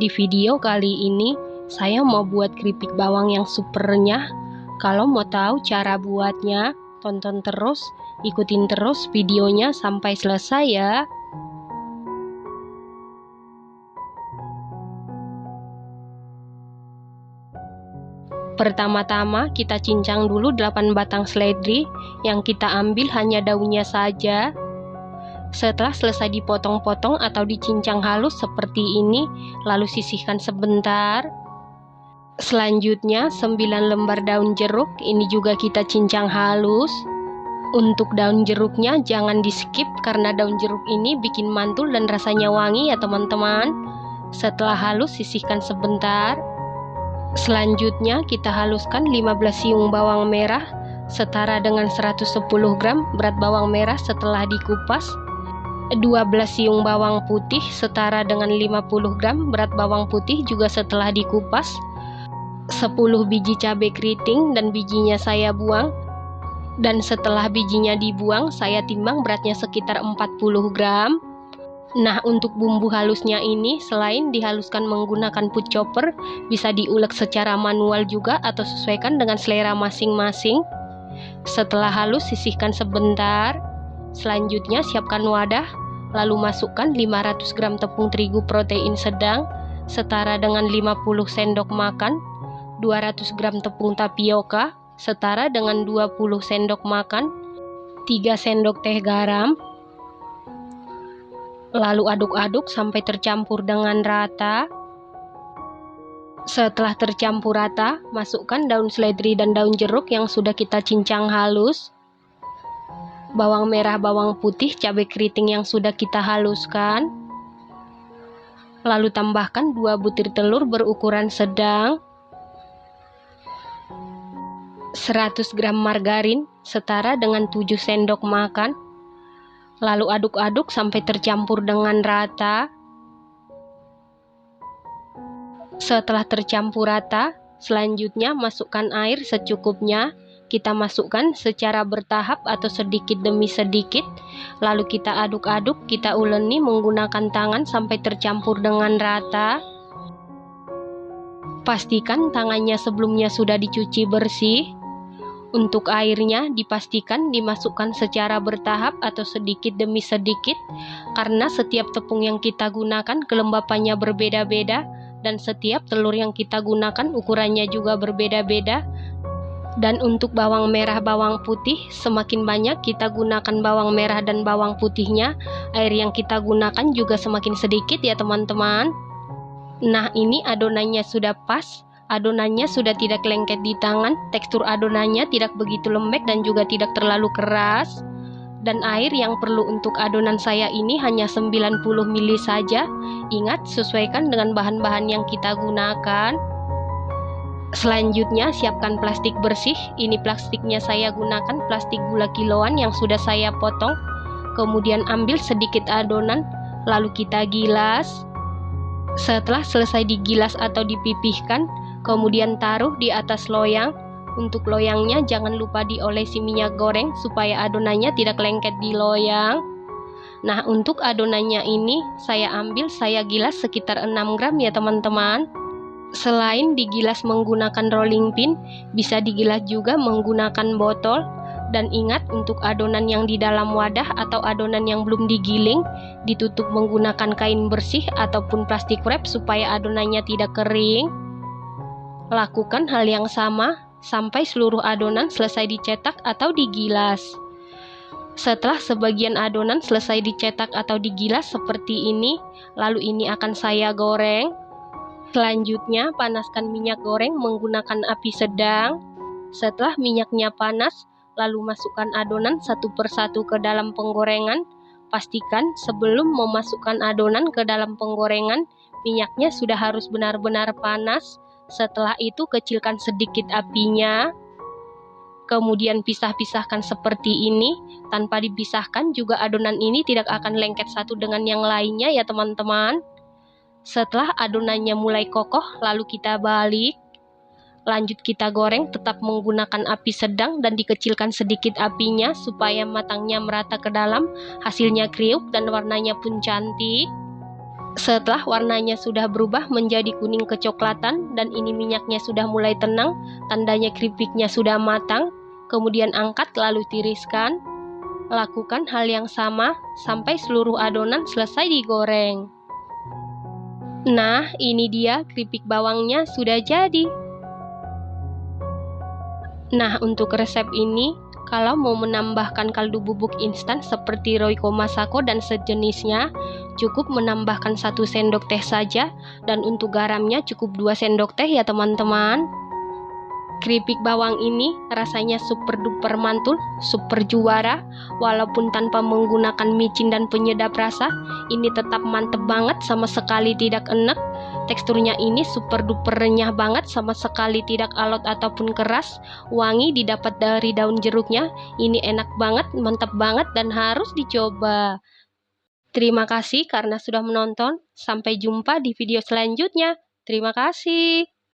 Di video kali ini, saya mau buat keripik bawang yang supernya. Kalau mau tahu cara buatnya, tonton terus, ikutin terus videonya sampai selesai ya. Pertama-tama kita cincang dulu 8 batang seledri, yang kita ambil hanya daunnya saja. Setelah selesai dipotong-potong atau dicincang halus seperti ini, lalu sisihkan sebentar. Selanjutnya 9 lembar daun jeruk, ini juga kita cincang halus. Untuk daun jeruknya jangan di skip karena daun jeruk ini bikin mantul dan rasanya wangi ya teman-teman. Setelah halus sisihkan sebentar. Selanjutnya kita haluskan 15 siung bawang merah setara dengan 110 gram berat bawang merah setelah dikupas. 12 siung bawang putih setara dengan 50 gram berat bawang putih juga setelah dikupas. 10 biji cabai keriting dan bijinya saya buang. Dan setelah bijinya dibuang, saya timbang beratnya sekitar 40 gram. Nah, untuk bumbu halusnya ini, selain dihaluskan menggunakan food chopper, bisa diulek secara manual juga atau sesuaikan dengan selera masing-masing. Setelah halus, sisihkan sebentar. Selanjutnya, siapkan wadah, lalu masukkan 500 gram tepung terigu protein sedang, setara dengan 50 sendok makan, 200 gram tepung tapioka, setara dengan 20 sendok makan, 3 sendok teh garam. Lalu aduk-aduk sampai tercampur dengan rata. Setelah tercampur rata, masukkan daun seledri dan daun jeruk yang sudah kita cincang halus. Bawang merah, bawang putih, cabai keriting yang sudah kita haluskan. Lalu tambahkan 2 butir telur berukuran sedang. 100 gram margarin setara dengan 7 sendok makan. Lalu aduk-aduk sampai tercampur dengan rata. Setelah tercampur rata, selanjutnya masukkan air secukupnya. Kita masukkan secara bertahap atau sedikit demi sedikit. Lalu kita aduk-aduk, kita uleni menggunakan tangan sampai tercampur dengan rata. Pastikan tangannya sebelumnya sudah dicuci bersih. Untuk airnya dipastikan dimasukkan secara bertahap atau sedikit demi sedikit karena setiap tepung yang kita gunakan kelembapannya berbeda-beda dan setiap telur yang kita gunakan ukurannya juga berbeda-beda. Dan untuk bawang merah, bawang putih, semakin banyak kita gunakan bawang merah dan bawang putihnya, air yang kita gunakan juga semakin sedikit ya teman-teman. Nah, ini adonannya sudah pas. Adonannya sudah tidak lengket di tangan, tekstur adonannya tidak begitu lembek dan juga tidak terlalu keras. Dan air yang perlu untuk adonan saya ini hanya 90 ml saja. Ingat, sesuaikan dengan bahan-bahan yang kita gunakan. Selanjutnya, siapkan plastik bersih. Ini plastiknya saya gunakan plastik gula kiloan yang sudah saya potong. Kemudian ambil sedikit adonan, lalu kita gilas. Setelah selesai digilas atau dipipihkan, kemudian taruh di atas loyang. Untuk loyangnya jangan lupa diolesi minyak goreng supaya adonannya tidak lengket di loyang. Nah, untuk adonannya ini saya gilas sekitar 6 gram ya teman-teman. Selain digilas menggunakan rolling pin, bisa digilas juga menggunakan botol. Dan ingat, untuk adonan yang di dalam wadah atau adonan yang belum digiling, ditutup menggunakan kain bersih ataupun plastik wrap supaya adonannya tidak kering. Lakukan hal yang sama sampai seluruh adonan selesai dicetak atau digilas. Setelah sebagian adonan selesai dicetak atau digilas seperti ini, lalu ini akan saya goreng. Selanjutnya, panaskan minyak goreng menggunakan api sedang. Setelah minyaknya panas, lalu masukkan adonan satu persatu ke dalam penggorengan. Pastikan sebelum memasukkan adonan ke dalam penggorengan, minyaknya sudah harus benar-benar panas. Setelah itu kecilkan sedikit apinya. Kemudian pisah-pisahkan seperti ini. Tanpa dipisahkan juga adonan ini tidak akan lengket satu dengan yang lainnya ya teman-teman. Setelah adonannya mulai kokoh, lalu kita balik. Lanjut kita goreng tetap menggunakan api sedang dan dikecilkan sedikit apinya supaya matangnya merata ke dalam. Hasilnya kriuk dan warnanya pun cantik. Setelah warnanya sudah berubah menjadi kuning kecoklatan dan ini minyaknya sudah mulai tenang, tandanya keripiknya sudah matang. Kemudian angkat lalu tiriskan. Lakukan hal yang sama sampai seluruh adonan selesai digoreng. Nah, ini dia keripik bawangnya sudah jadi. Nah, untuk resep ini, kalau mau menambahkan kaldu bubuk instan seperti Royco Masako dan sejenisnya, cukup menambahkan 1 sendok teh saja, dan untuk garamnya cukup 2 sendok teh ya teman-teman. Keripik bawang ini rasanya super duper mantul, super juara, walaupun tanpa menggunakan micin dan penyedap rasa, ini tetap mantep banget, sama sekali tidak enek. Teksturnya ini super duper renyah banget, sama sekali tidak alot ataupun keras. Wangi didapat dari daun jeruknya, ini enak banget, mantap banget dan harus dicoba. Terima kasih karena sudah menonton, sampai jumpa di video selanjutnya. Terima kasih.